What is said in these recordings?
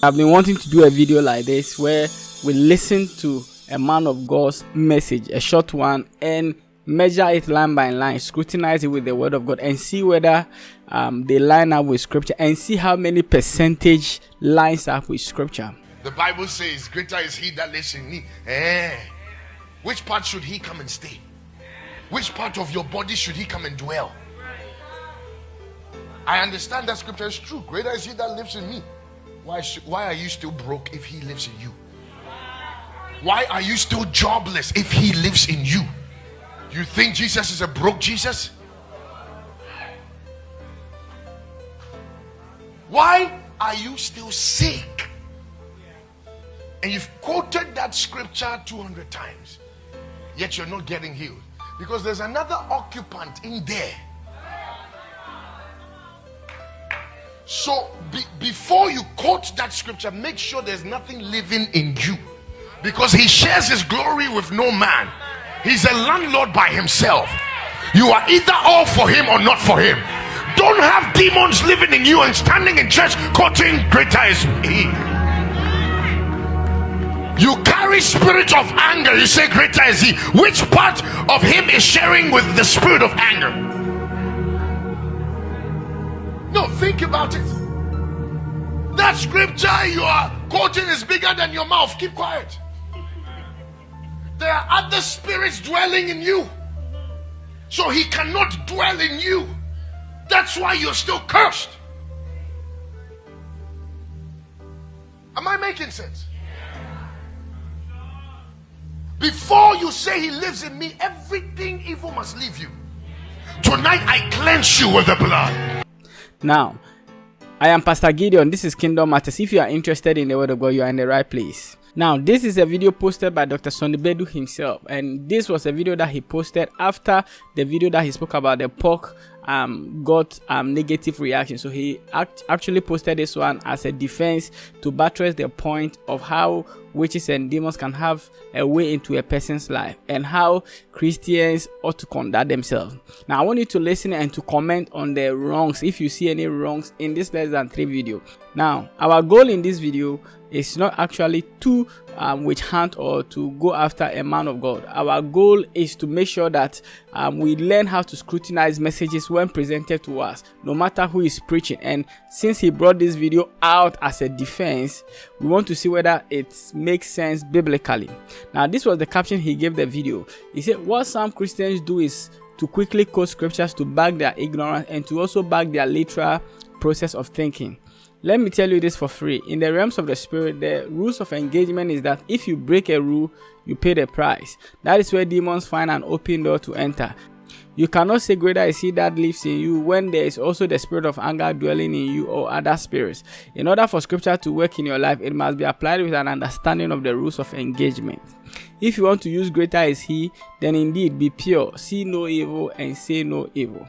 I've been wanting to do a video like this where we listen to a man of God's message, a short one, and measure it line by line, scrutinize it with the word of God, and see whether they line up with scripture, and see how many percentage lines up with scripture. The Bible says, greater is he that lives in me. Which part should he come and stay? Which part of your body should he come and dwell? I understand that scripture is true. Greater is he that lives in me. Why are you still broke if he lives in you? Why are you still jobless if he lives in you? You think Jesus is a broke Jesus? Why are you still sick? And you've quoted that scripture 200 times, yet you're not getting healed. Because there's another occupant in there. So before you quote that scripture, make sure there's nothing living in you. Because he shares his glory with no man. He's a landlord by himself. You are either all for him or not for him. Don't have demons living in you and standing in church quoting greater is he. You carry spirit of anger, you say greater is he. Which part of him is sharing with the spirit of anger? No, think about it. That scripture you are quoting is bigger than your mouth. Keep quiet. There are other spirits dwelling in you, so he cannot dwell in you. That's why you're still cursed. Am I making sense? Before you say he lives in me, everything evil must leave you. Tonight I cleanse you with the blood. Now, I am Pastor Gideon. This is Kingdom Matters. If you are interested in the word of God, you are in the right place. Now, this is a video posted by Dr. Sonnie Badu himself, and this was a video that he posted after the video that he spoke about the pork got negative reaction. So he actually posted this one as a defense to buttress the point of how witches and demons can have a way into a person's life and how Christians ought to conduct themselves. Now, I want you to listen and to comment on the wrongs if you see any wrongs in this less than 3 video. Now, our goal in this video is not actually to witch hunt or to go after a man of God. Our goal is to make sure that we learn how to scrutinize messages when presented to us, no matter who is preaching. And since he brought this video out as a defense, we want to see whether it makes sense biblically. Now, this was the caption he gave the video. He said, what some Christians do is to quickly quote scriptures to back their ignorance and to also back their literal process of thinking. Let me tell you this for free. In the realms of the spirit, the rules of engagement is that if you break a rule, you pay the price. That is where demons find an open door to enter. You cannot say greater is he that lives in you when there is also the spirit of anger dwelling in you or other spirits. In order for scripture to work in your life, it must be applied with an understanding of the rules of engagement. If you want to use greater is he, then indeed be pure, see no evil and say no evil.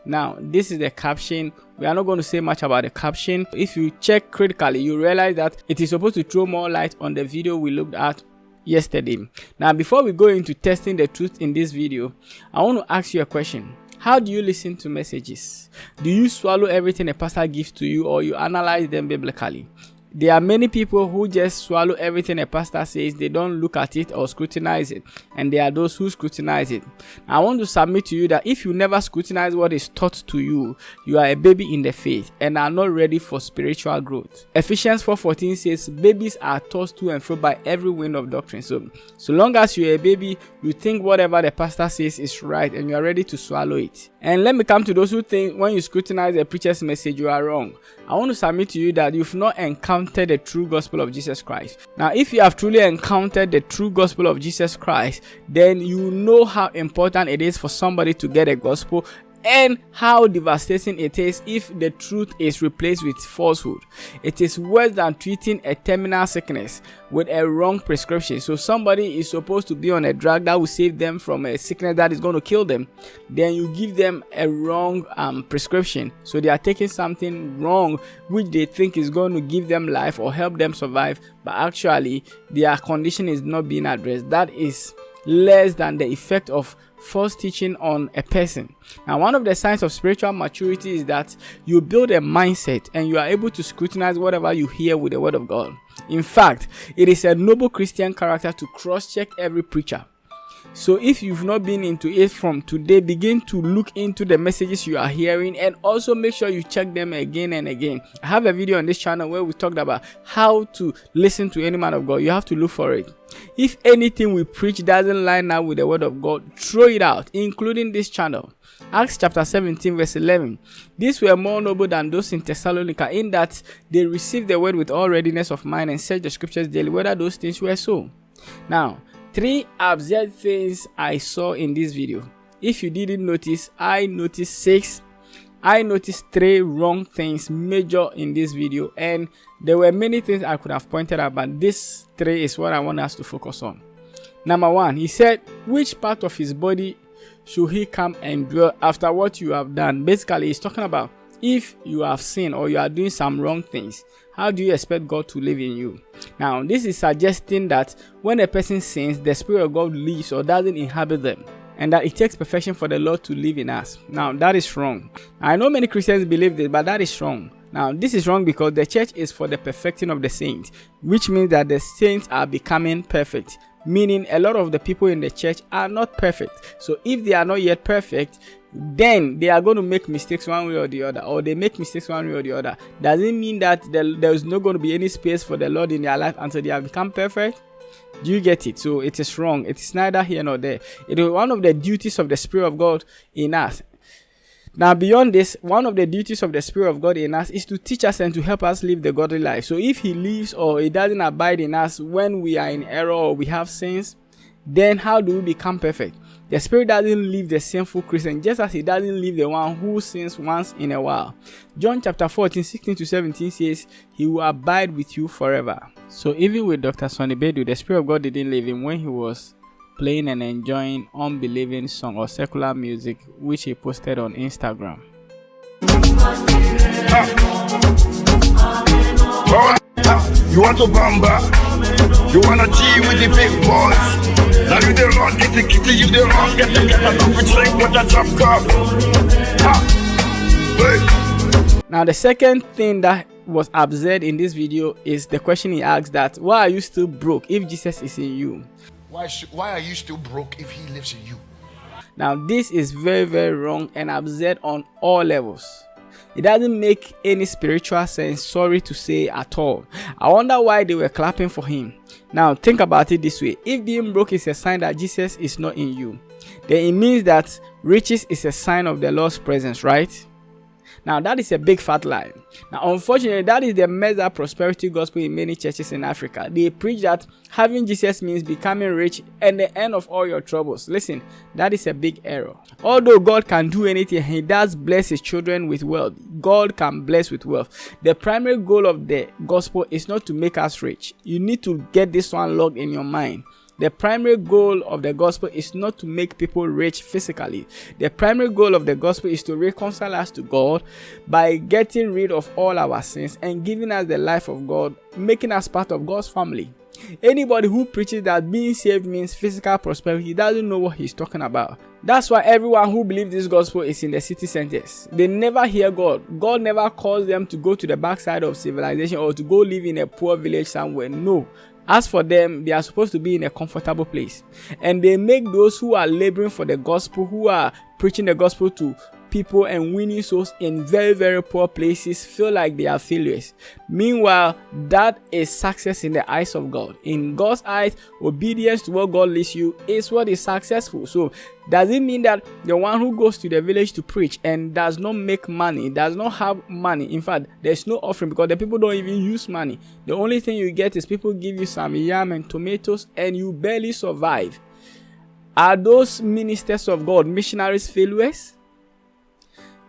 Now, this is the caption. We are not going to say much about the caption. If you check critically, you realize that it is supposed to throw more light on the video we looked at yesterday. Now, before we go into testing the truth in this video, I want to ask you a question. How do you listen to messages? Do you swallow everything a pastor gives to you, or you analyze them biblically? There are many people who just swallow everything a pastor says. They don't look at it or scrutinize it, and there are those who scrutinize it. I want to submit to you that if you never scrutinize what is taught to you, you are a baby in the faith and are not ready for spiritual growth. Ephesians 4:14 says, babies are tossed to and fro by every wind of doctrine. So long as you're a baby, you think whatever the pastor says is right and you are ready to swallow it. And let me come to those who think when you scrutinize a preacher's message, you are wrong. I want to submit to you that you've not encountered the true gospel of Jesus Christ. Now, if you have truly encountered the true gospel of Jesus Christ, then you know how important it is for somebody to get a gospel and how devastating it is if the truth is replaced with falsehood. It is worse than treating a terminal sickness with a wrong prescription. So somebody is supposed to be on a drug that will save them from a sickness that is going to kill them. Then you give them a wrong prescription. So they are taking something wrong which they think is going to give them life or help them survive, but actually their condition is not being addressed. That is less than the effect of false teaching on a person. Now, one of the signs of spiritual maturity is that you build a mindset and you are able to scrutinize whatever you hear with the word of God. In fact, it is a noble Christian character to cross-check every preacher. So if you've not been into it from today, begin to look into the messages you are hearing and also make sure you check them again and again. I have a video on this channel where we talked about how to listen to any man of God. You have to look for it. If anything we preach doesn't line up with the word of God, throw it out, including this channel. Acts chapter 17 verse 11. These were more noble than those in Thessalonica, in that they received the word with all readiness of mind and searched the scriptures daily whether those things were so. Now, 3 absurd things I saw in this video. If you didn't notice, I noticed 6. I noticed 3 wrong things major in this video, and there were many things I could have pointed out, but this 3 is what I want us to focus on. Number 1, he said, which part of his body should he come and dwell after what you have done? Basically, he's talking about if you have sinned or you are doing some wrong things, how do you expect God to live in you? Now, this is suggesting that when a person sins, the Spirit of God leaves or doesn't inhabit them, and that it takes perfection for the Lord to live in us. Now, that is wrong. I know many Christians believe this, but that is wrong. Now, this is wrong because the church is for the perfecting of the saints, which means that the saints are becoming perfect. Meaning a lot of the people in the church are not perfect. So if they are not yet perfect, then they are going to make mistakes one way or the other, or they make mistakes one way or the other. Does it mean that there is not going to be any space for the Lord in their life until they have become perfect? Do you get it? So it is wrong. It is neither here nor there. It is one of the duties of the Spirit of God in us. Now, beyond this, one of the duties of the Spirit of God in us is to teach us and to help us live the godly life. So if he lives or he doesn't abide in us when we are in error or we have sins, then how do we become perfect? The Spirit doesn't leave the sinful Christian, just as he doesn't leave the one who sins once in a while. John chapter 14, 16 to 17 says, he will abide with you forever. So even with Dr. Sonnie Badu, the Spirit of God didn't leave him when he was playing and enjoying unbelieving song or secular music, which he posted on Instagram. You want to bamba? You want to G with the big boys? Now you the wrong, get the kitty, you the wrong, get the coffee drink with a drop cup. Now, the second thing that was absurd in this video is the question he asked, that why are you still broke if Jesus is in you? Why are you still broke if he lives in you? Now, this is very, very wrong and absurd on all levels. It doesn't make any spiritual sense, sorry to say, at all. I wonder why they were clapping for him. Now, think about it this way. If being broke is a sign that Jesus is not in you, then it means that riches is a sign of the Lord's presence, right? Now, that is a big fat lie. Now, unfortunately, that is the messed up prosperity gospel in many churches in Africa. They preach that having Jesus means becoming rich and the end of all your troubles. Listen, that is a big error. Although God can do anything, he does bless his children with wealth. God can bless with wealth. The primary goal of the gospel is not to make us rich. You need to get this one locked in your mind. The primary goal of the gospel is not to make people rich physically. The primary goal of the gospel is to reconcile us to God by getting rid of all our sins and giving us the life of God, making us part of God's family. Anybody who preaches that being saved means physical prosperity doesn't know what he's talking about. That's why everyone who believes this gospel is in the city centers. They never hear God. God never calls them to go to the backside of civilization or to go live in a poor village somewhere. No. As for them, they are supposed to be in a comfortable place. And they make those who are laboring for the gospel, who are preaching the gospel to people and winning souls in very, very poor places, feel like they are failures. Meanwhile, that is success in the eyes of God. In God's eyes, obedience to what God leads you is what is successful. So, does it mean that the one who goes to the village to preach and does not make money, does not have money? In fact, there's no offering because the people don't even use money. The only thing you get is people give you some yam and tomatoes and you barely survive. Are those ministers of God missionaries failures?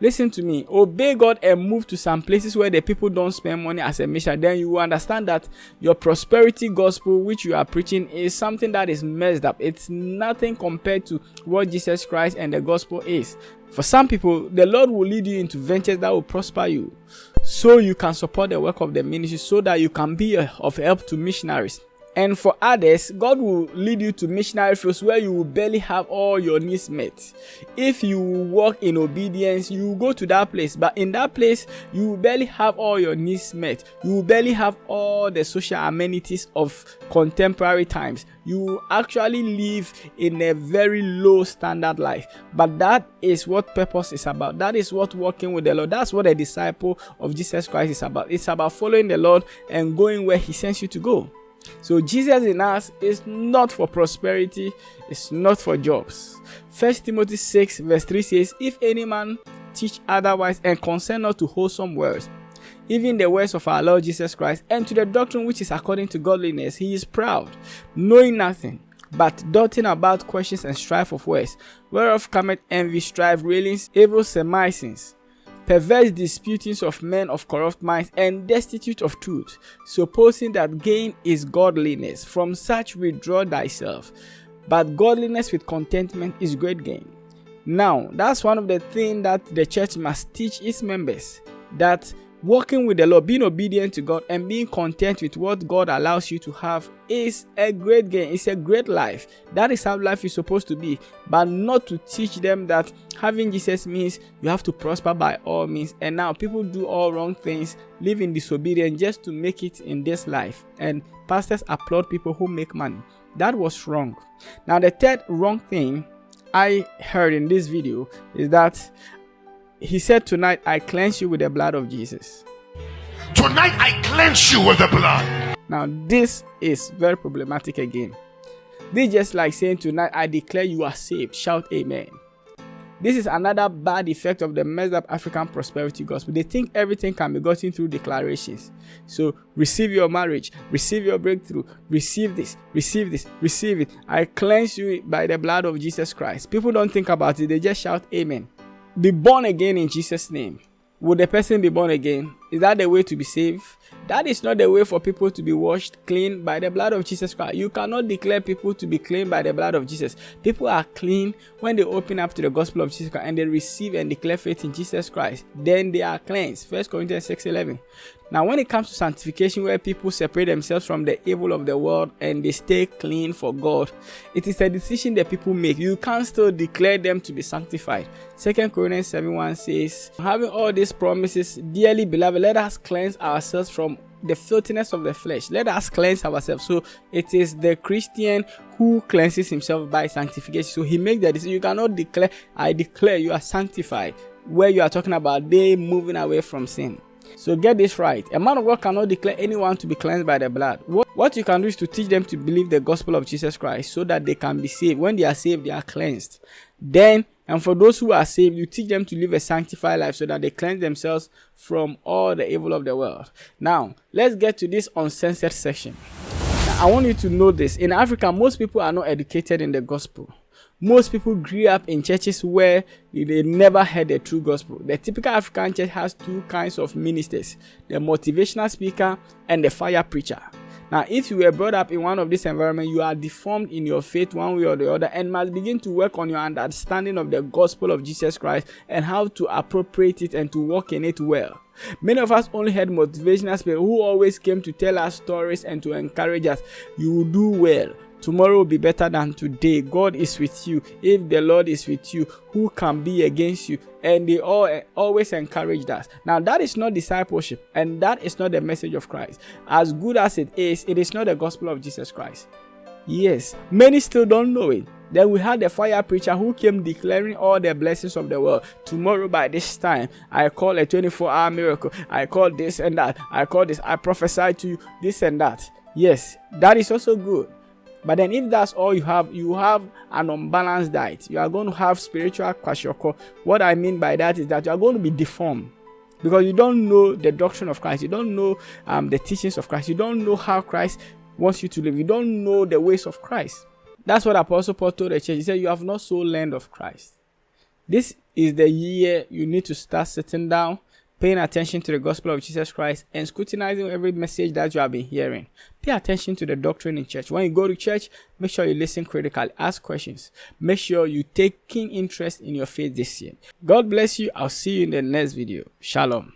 Listen to me. Obey God and move to some places where the people don't spend money as a mission. Then you will understand that your prosperity gospel, which you are preaching, is something that is messed up. It's nothing compared to what Jesus Christ and the gospel is. For some people, the Lord will lead you into ventures that will prosper you, so you can support the work of the ministry, so that you can be of help to missionaries. And for others, God will lead you to missionary fields where you will barely have all your needs met. If you walk in obedience, you will go to that place. But in that place, you will barely have all your needs met. You will barely have all the social amenities of contemporary times. You will actually live in a very low standard life. But that is what purpose is about. That is what walking with the Lord. That's what a disciple of Jesus Christ is about. It's about following the Lord and going where He sends you to go. So Jesus in us is not for prosperity, it's not for jobs. 1 Timothy 6 verse 3 says, if any man teach otherwise and consent not to wholesome words, even the words of our Lord Jesus Christ, and to the doctrine which is according to godliness, he is proud, knowing nothing, but doting about questions and strife of words, whereof cometh envy, strife, railings, evil surmisings, perverse disputings of men of corrupt minds, and destitute of truth, supposing that gain is godliness. From such withdraw thyself. But godliness with contentment is great gain. Now, that's one of the things that the church must teach its members, that walking with the Lord, being obedient to God, and being content with what God allows you to have is a great gain. It's a great life. That is how life is supposed to be. But not to teach them that having Jesus means you have to prosper by all means. And now people do all wrong things, live in disobedience just to make it in this life. And pastors applaud people who make money. That was wrong. Now the third wrong thing I heard in this video is that he said, tonight I cleanse you with the blood of Jesus. Tonight I cleanse you with the blood. Now this is very problematic again. This is just like saying, tonight I declare you are saved. Shout amen. This is another bad effect of the messed up African prosperity gospel. They think everything can be gotten through declarations. So receive your marriage, receive your breakthrough, receive this, receive this, receive it. I cleanse you by the blood of Jesus Christ. People don't think about it. They just shout amen. Be born again in Jesus' name. Would the person be born again? Is that the way to be saved? That is not the way for people to be washed clean by the blood of Jesus Christ. You cannot declare people to be clean by the blood of Jesus. People are clean when they open up to the gospel of Jesus Christ and they receive and declare faith in Jesus Christ. Then they are cleansed. 1 Corinthians 6:11. Now when it comes to sanctification, where people separate themselves from the evil of the world and they stay clean for God, it is a decision that people make. You can't still declare them to be sanctified. 2 Corinthians 7:1 says, having all these promises, dearly beloved, let us cleanse ourselves from the filthiness of the flesh. Let us cleanse ourselves. So it is the Christian who cleanses himself by sanctification. So he makes that decision. You cannot declare, I declare you are sanctified, where you are talking about they moving away from sin. So get this right. A man of God cannot declare anyone to be cleansed by the blood. What you can do is to teach them to believe the gospel of Jesus Christ so that they can be saved. When they are saved, they are cleansed. Then, and for those who are saved, you teach them to live a sanctified life so that they cleanse themselves from all the evil of the world. Now, let's get to this uncensored section. Now, I want you to know this. In Africa, most people are not educated in the gospel. Most people grew up in churches where they never heard the true gospel. The typical African church has two kinds of ministers, the motivational speaker and the fire preacher. Now, if you were brought up in one of these environments, you are deformed in your faith one way or the other and must begin to work on your understanding of the gospel of Jesus Christ and how to appropriate it and to walk in it well. Many of us only had motivational speakers who always came to tell us stories and to encourage us. You will do well. Tomorrow will be better than today. God is with you. If the Lord is with you, who can be against you? And they always encouraged us. Now, that is not discipleship, and that is not the message of Christ. As good as it is not the gospel of Jesus Christ. Yes, many still don't know it. Then we had the fire preacher who came declaring all the blessings of the world. Tomorrow by this time, I call a 24-hour miracle. I call this and that. I call this. I prophesy to you this and that. Yes, that is also good. But then if that's all you have an unbalanced diet. You are going to have spiritual kwashiorkor. What I mean by that is that you are going to be deformed. Because you don't know the doctrine of Christ. You don't know the teachings of Christ. You don't know how Christ wants you to live. You don't know the ways of Christ. That's what Apostle Paul told the church. He said, you have not so learned of Christ. This is the year you need to start sitting down, paying attention to the gospel of Jesus Christ and scrutinizing every message that you have been hearing. Pay attention to the doctrine in church. When you go to church, make sure you listen critically, ask questions. Make sure you take keen interest in your faith this year. God bless you. I'll see you in the next video. Shalom.